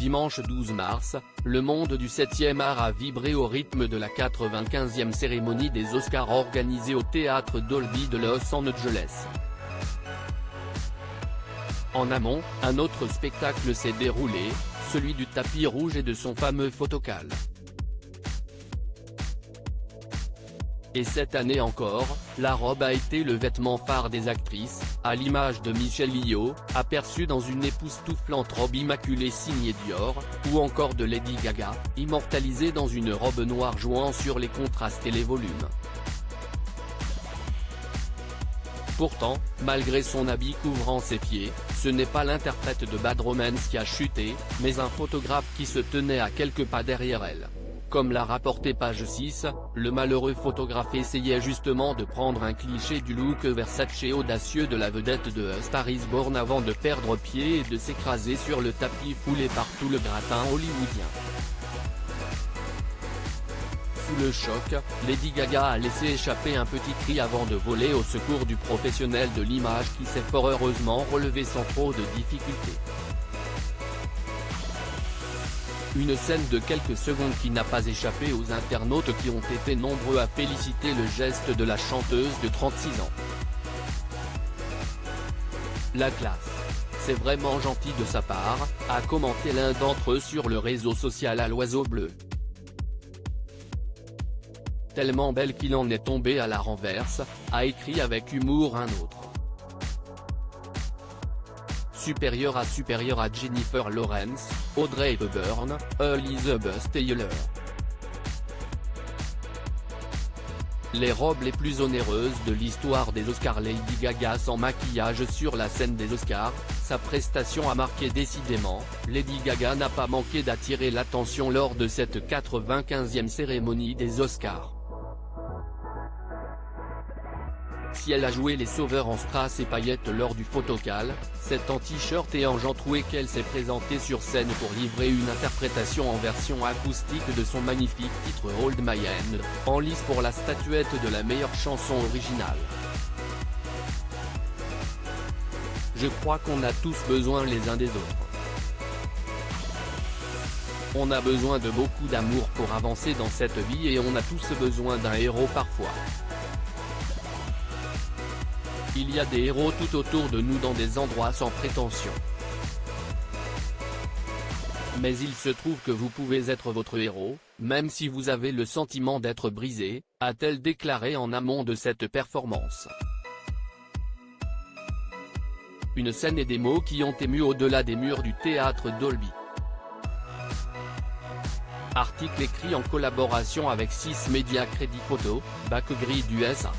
Dimanche 12 mars, le monde du 7e art a vibré au rythme de la 95e cérémonie des Oscars organisée au théâtre Dolby de Los Angeles. En amont, un autre spectacle s'est déroulé, celui du tapis rouge et de son fameux photocall. Et cette année encore, la robe a été le vêtement phare des actrices, à l'image de Michelle Yeoh, aperçue dans une époustouflante robe immaculée signée Dior, ou encore de Lady Gaga, immortalisée dans une robe noire jouant sur les contrastes et les volumes. Pourtant, malgré son habit couvrant ses pieds, ce n'est pas l'interprète de Bad Romance qui a chuté, mais un photographe qui se tenait à quelques pas derrière elle. Comme l'a rapporté Page 6, le malheureux photographe essayait justement de prendre un cliché du look Versace audacieux de la vedette de A Star is Born avant de perdre pied et de s'écraser sur le tapis foulé par tout le gratin hollywoodien. Sous le choc, Lady Gaga a laissé échapper un petit cri avant de voler au secours du professionnel de l'image qui s'est fort heureusement relevé sans trop de difficultés. Une scène de quelques secondes qui n'a pas échappé aux internautes qui ont été nombreux à féliciter le geste de la chanteuse de 36 ans. La classe. C'est vraiment gentil de sa part, a commenté l'un d'entre eux sur le réseau social à l'oiseau bleu. Tellement belle qu'il en est tombé à la renverse, a écrit avec humour un autre. Supérieur à Jennifer Lawrence, Audrey Hepburn, Elizabeth Taylor. Les robes les plus onéreuses de l'histoire des Oscars. Lady Gaga sans maquillage sur la scène des Oscars, sa prestation a marqué décidément. Lady Gaga n'a pas manqué d'attirer l'attention lors de cette 95e cérémonie des Oscars. Si elle a joué les sauveurs en strass et paillettes lors du photocall, c'est en t-shirt et en jean troué qu'elle s'est présentée sur scène pour livrer une interprétation en version acoustique de son magnifique titre Hold My Hand, en lice pour la statuette de la meilleure chanson originale. Je crois qu'on a tous besoin les uns des autres. On a besoin de beaucoup d'amour pour avancer dans cette vie et on a tous besoin d'un héros parfois. Il y a des héros tout autour de nous dans des endroits sans prétention. Mais il se trouve que vous pouvez être votre héros, même si vous avez le sentiment d'être brisé, a-t-elle déclaré en amont de cette performance. Une scène et des mots qui ont ému au-delà des murs du théâtre Dolby. Article écrit en collaboration avec 6 médias Crédit Photo, Backgrid USA.